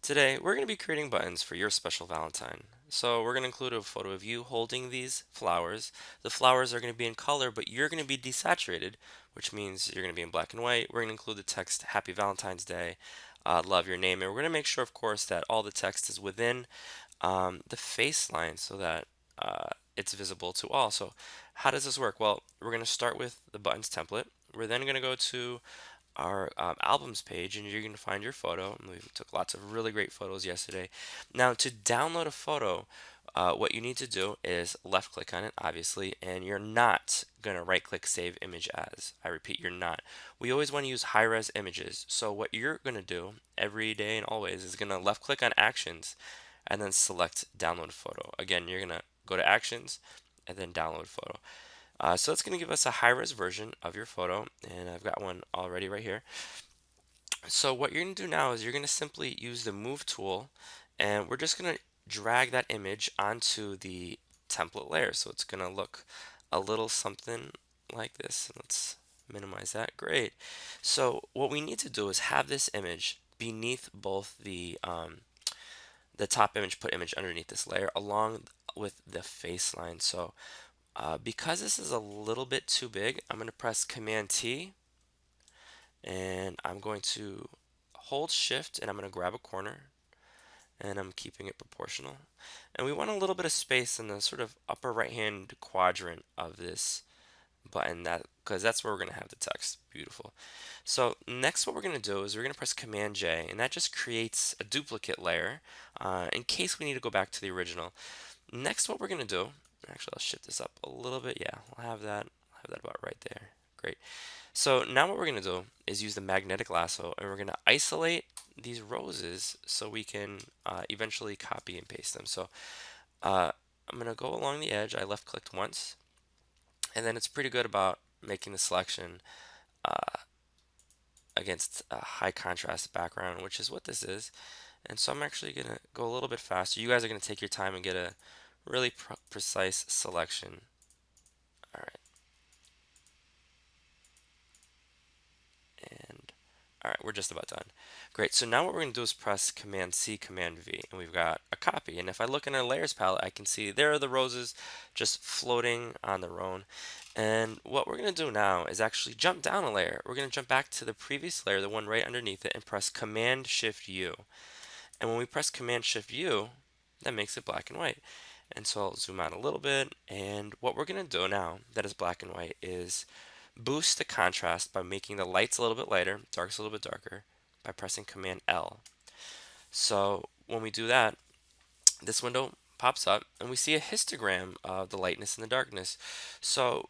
Today, we're going to be creating buttons for your special Valentine. So we're going to include a photo of you holding these flowers. The flowers are going to be in color, but you're going to be desaturated, which means you're going to be in black and white. We're going to include the text Happy Valentine's Day, love your name, and we're going to make sure, of course, that all the text is within the face line so that it's visible to all. So how does this work? Well, we're going to start with the buttons template. We're then going to go to our albums page and you're going to find your photo. And we took lots of really great photos yesterday. Now to download a photo, what you need to do is left click on it, obviously, and you're not going to right click save image as. I repeat, you're not. We always want to use high res images. So what you're going to do every day and always is going to left click on actions and then select download photo. Again, you're going to go to actions and then download photo. So it's going to give us a high-res version of your photo, and I've got one already right here. So what you're going to do now is you're going to simply use the move tool, and we're just going to drag that image onto the template layer. So it's going to look a little something like this. Let's minimize that. Great. So what we need to do is have this image beneath both the top image, put image underneath this layer, along with the face line. So because this is a little bit too big, I'm going to press Command T and I'm going to hold Shift and I'm going to grab a corner and I'm keeping it proportional. And we want a little bit of space in the sort of upper right hand quadrant of this button, that because that's where we're going to have the text. Beautiful. So next what we're going to do is we're going to press Command J and that just creates a duplicate layer in case we need to go back to the original. Next what we're going to do, actually I'll shift this up a little bit. Yeah, I'll have that about right there. Great. So now what we're going to do is use the magnetic lasso and we're going to isolate these roses so we can eventually copy and paste them. So I'm going to go along the edge. I left clicked once and then it's pretty good about making the selection against a high contrast background, which is what this is. And so I'm actually going to go a little bit faster. You guys are going to take your time and get a really precise selection. All right. And all right, we're just about done. Great. So now what we're going to do is press Command C, Command V, and we've got a copy. And if I look in our layers palette, I can see there are the roses just floating on their own. And what we're going to do now is actually jump down a layer. We're going to jump back to the previous layer, the one right underneath it, and press Command Shift U. And when we press Command Shift U, that makes it black and white. And so I'll zoom out a little bit. And what we're going to do now that is black and white is boost the contrast by making the lights a little bit lighter, darks a little bit darker, by pressing Command L. So when we do that, this window pops up and we see a histogram of the lightness and the darkness. So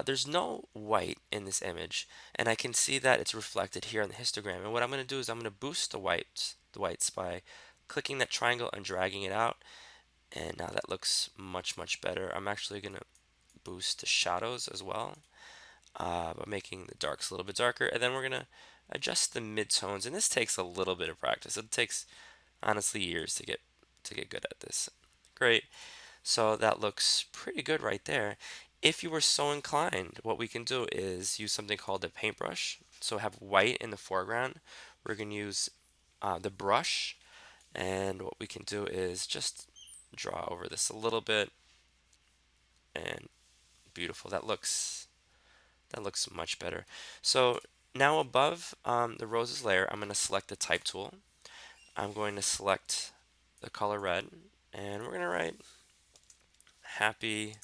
there's no white in this image, and I can see that it's reflected here on the histogram. And what I'm going to do is I'm going to boost the whites by clicking that triangle and dragging it out. And now that looks much better. I'm actually going to boost the shadows as well by making the darks a little bit darker. And then we're going to adjust the midtones. And this takes a little bit of practice. It takes honestly years to get good at this. Great. So that looks pretty good right there. If you were so inclined, what we can do is use something called a paintbrush. So have white in the foreground. We're going to use the brush, and what we can do is just draw over this a little bit, and beautiful. That looks much better. So now above the roses layer, I'm going to select the type tool. I'm going to select the color red, and we're going to write Happy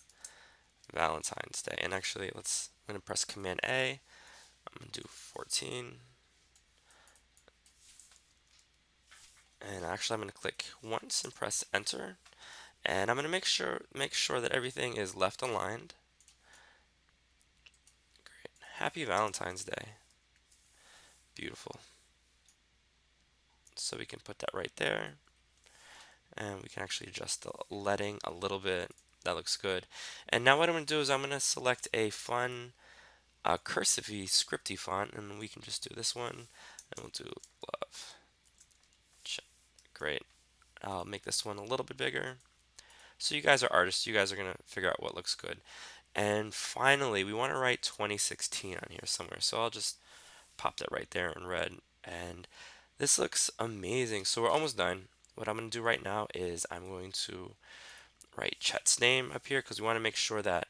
Valentine's Day. And actually, I'm going to press Command A. I'm going to do 14. And actually, I'm going to click once and press Enter. And I'm going to make sure that everything is left aligned. Great. Happy Valentine's Day. Beautiful. So we can put that right there. And we can actually adjust the leading a little bit. That looks good. And now what I'm going to do is I'm going to select a fun cursive-y, scripty font, and we can just do this one, and we'll do love. Great. I'll make this one a little bit bigger. So you guys are artists. You guys are going to figure out what looks good. And finally, we want to write 2016 on here somewhere. So I'll just pop that right there in red. And This looks amazing. So we're almost done. What I'm going to do right now is I'm going to write Chet's name up here because we want to make sure that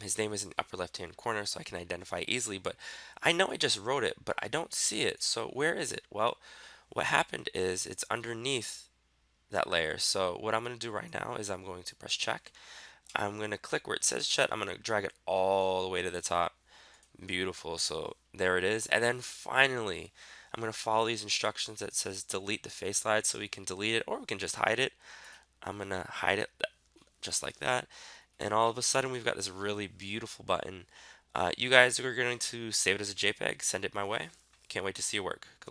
his name is in the upper left hand corner so I can identify it easily. But I know I just wrote it, but I don't see it. So where is it? Well, what happened is it's underneath that layer. So what I'm going to do right now is I'm going to press check. I'm going to click where it says Chet. I'm going to drag it all the way to the top. Beautiful. So there it is. And then finally, I'm going to follow these instructions that says delete the face slide so we can delete it or we can just hide it. I'm going to hide it just like that. And all of a sudden, we've got this really beautiful button. You guys are going to save it as a JPEG, send it my way. Can't wait to see your work. Good luck.